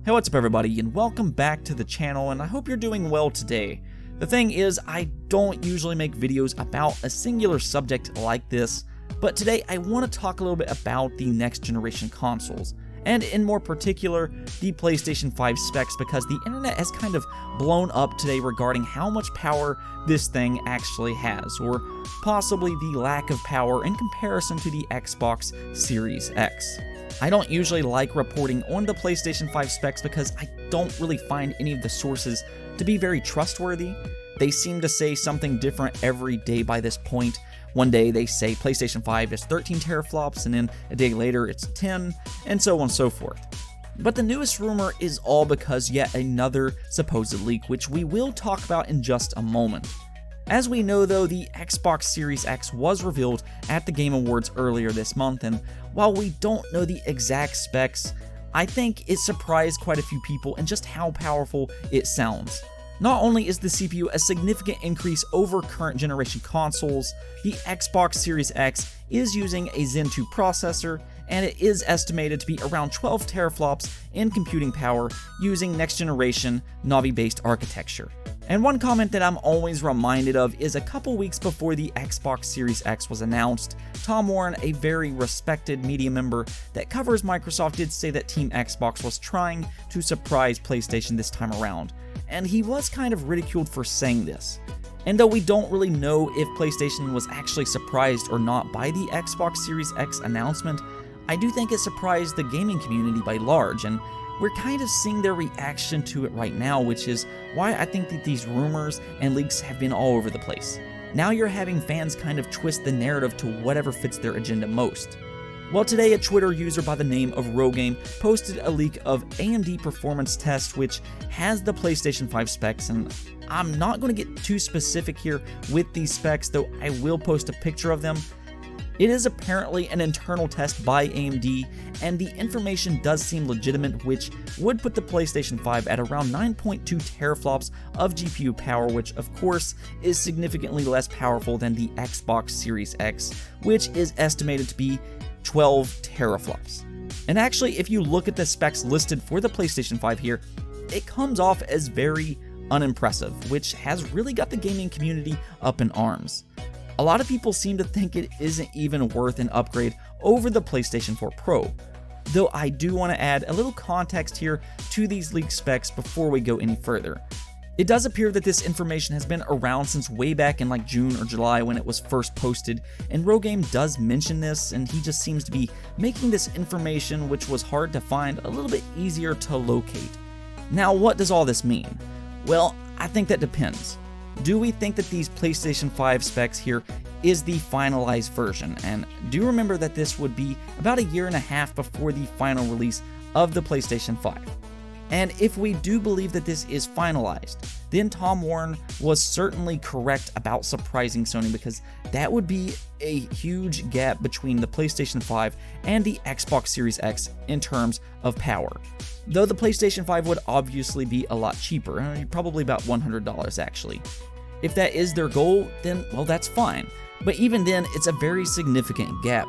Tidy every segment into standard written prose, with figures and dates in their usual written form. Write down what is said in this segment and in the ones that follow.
Hey, what's up everybody, and welcome back to the channel, and I hope you're doing well today. The thing is, I don't usually make videos about a singular subject like this, but today I want to talk a little bit about the next generation consoles, and in more particular, the PlayStation 5 specs, because the internet has kind of blown up today regarding how much power this thing actually has, or possibly the lack of power in comparison to the Xbox Series X. I don't usually like reporting on the PlayStation 5 specs because I don't really find any of the sources to be very trustworthy. They seem to say something different every day by this point. One day they say PlayStation 5 is 13 teraflops, and then a day later it's 10, and so on and so forth. But the newest rumor is all because yet another supposed leak, which we will talk about in just a moment. As we know though, the Xbox Series X was revealed at the Game Awards earlier this month, and while we don't know the exact specs, I think it surprised quite a few people in just how powerful it sounds. Not only is the CPU a significant increase over current generation consoles, the Xbox Series X is using a Zen 2 processor, and it is estimated to be around 12 teraflops in computing power using next generation Navi-based architecture. And one comment that I'm always reminded of is a couple weeks before the Xbox Series X was announced, Tom Warren, a very respected media member that covers Microsoft, did say that Team Xbox was trying to surprise PlayStation this time around, and he was kind of ridiculed for saying this. And though we don't really know if PlayStation was actually surprised or not by the Xbox Series X announcement, I do think it surprised the gaming community by large, and we're kind of seeing their reaction to it right now, which is why I think that these rumors and leaks have been all over the place. Now you're having fans kind of twist the narrative to whatever fits their agenda most. Well, today a Twitter user by the name of Rogame posted a leak of AMD performance test which has the PlayStation 5 specs, and I'm not going to get too specific here with these specs, though I will post a picture of them. It is apparently an internal test by AMD, and the information does seem legitimate, which would put the PlayStation 5 at around 9.2 teraflops of GPU power, which of course is significantly less powerful than the Xbox Series X, which is estimated to be 12 teraflops. And actually, if you look at the specs listed for the PlayStation 5 here, it comes off as very unimpressive, which has really got the gaming community up in arms. A lot of people seem to think it isn't even worth an upgrade over the PlayStation 4 Pro, though I do want to add a little context here to these leaked specs before we go any further. It does appear that this information has been around since way back in like June or July when it was first posted, and Rogame does mention this, and he just seems to be making this information, which was hard to find, a little bit easier to locate. Now, what does all this mean? Well, I think that depends. Do we think that these PlayStation 5 specs here is the finalized version? And do remember that this would be about a year and a half before the final release of the PlayStation 5. And if we do believe that this is finalized, then Tom Warren was certainly correct about surprising Sony, because that would be a huge gap between the PlayStation 5 and the Xbox Series X in terms of power. Though the PlayStation 5 would obviously be a lot cheaper, probably about $100 actually. If that is their goal, then well, that's fine. But even then, it's a very significant gap.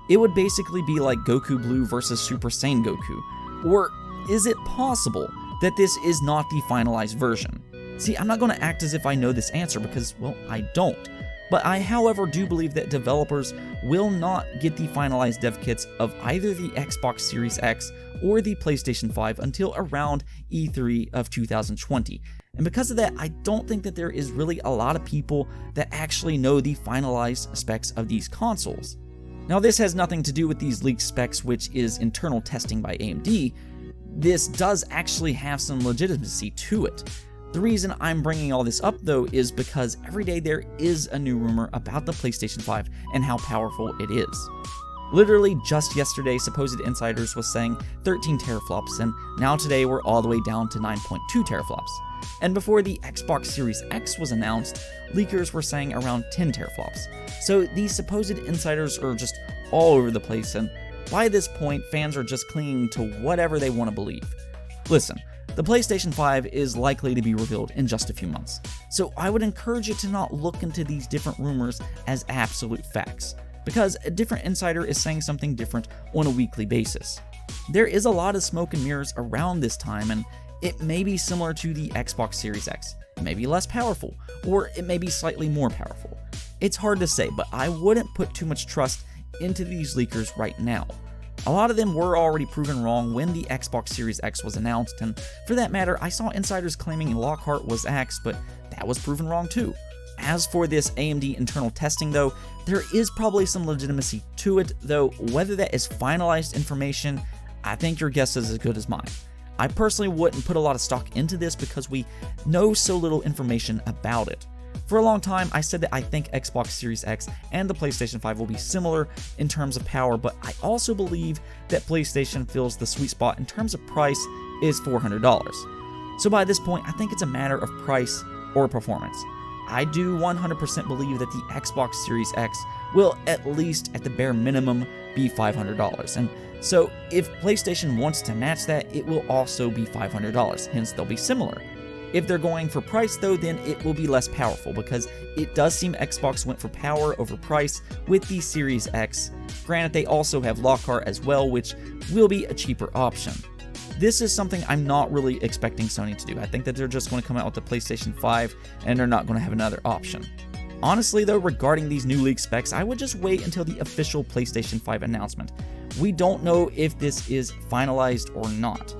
It would basically be like Goku Blue versus Super Saiyan Goku. Or is it possible that this is not the finalized version? See, I'm not going to act as if I know this answer because, well, I don't. But I, however, do believe that developers will not get the finalized dev kits of either the Xbox Series X or the PlayStation 5 until around E3 of 2020. And because of that, I don't think that there is really a lot of people that actually know the finalized specs of these consoles. Now, this has nothing to do with these leaked specs, which is internal testing by AMD. This does actually have some legitimacy to it. The reason I'm bringing all this up though is because every day there is a new rumor about the PlayStation 5 and how powerful it is. Literally just yesterday, supposed insiders was saying 13 teraflops, and now today we're all the way down to 9.2 teraflops. And before the Xbox Series X was announced, leakers were saying around 10 teraflops. So these supposed insiders are just all over the place, and by this point, fans are just clinging to whatever they want to believe. Listen, the PlayStation 5 is likely to be revealed in just a few months, so I would encourage you to not look into these different rumors as absolute facts, because a different insider is saying something different on a weekly basis. There is a lot of smoke and mirrors around this time, and it may be similar to the Xbox Series X. It may be less powerful, or it may be slightly more powerful. It's hard to say, but I wouldn't put too much trust into these leakers right now. A lot of them were already proven wrong when the Xbox Series X was announced, and for that matter, I saw insiders claiming Lockhart was X, but that was proven wrong too. As for this AMD internal testing though, there is probably some legitimacy to it, though whether that is finalized information, I think your guess is as good as mine. I personally wouldn't put a lot of stock into this because we know so little information about it. For a long time, I said that I think Xbox Series X and the PlayStation 5 will be similar in terms of power, but I also believe that PlayStation feels the sweet spot in terms of price is $400. So by this point, I think it's a matter of price or performance. I do 100% believe that the Xbox Series X will at least at the bare minimum be $500, and so if PlayStation wants to match that, it will also be $500, hence they'll be similar. If they're going for price though, then it will be less powerful because it does seem Xbox went for power over price with the Series X. Granted, they also have Lockhart as well, which will be a cheaper option. This is something I'm not really expecting Sony to do. I think that they're just going to come out with the PlayStation 5 and they're not going to have another option. Honestly though, regarding these new leaked specs, I would just wait until the official PlayStation 5 announcement. We don't know if this is finalized or not.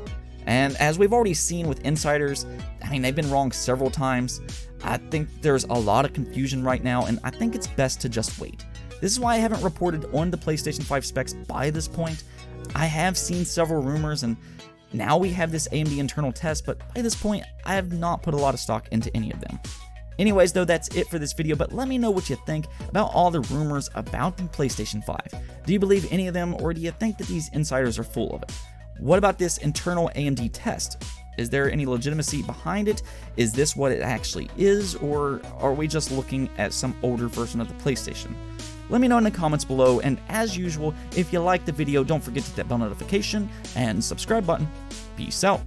And as we've already seen with insiders, I mean, they've been wrong several times. I think there's a lot of confusion right now, and I think it's best to just wait. This is why I haven't reported on the PlayStation 5 specs by this point. I have seen several rumors, and now we have this AMD internal test, but by this point, I have not put a lot of stock into any of them. Anyways though, that's it for this video, but let me know what you think about all the rumors about the PlayStation 5. Do you believe any of them, or do you think that these insiders are full of it? What about this internal AMD test? Is there any legitimacy behind it? Is this what it actually is, or are we just looking at some older version of the PlayStation? Let me know in the comments below, and as usual, if you liked the video, don't forget to hit that bell notification and subscribe button. Peace out.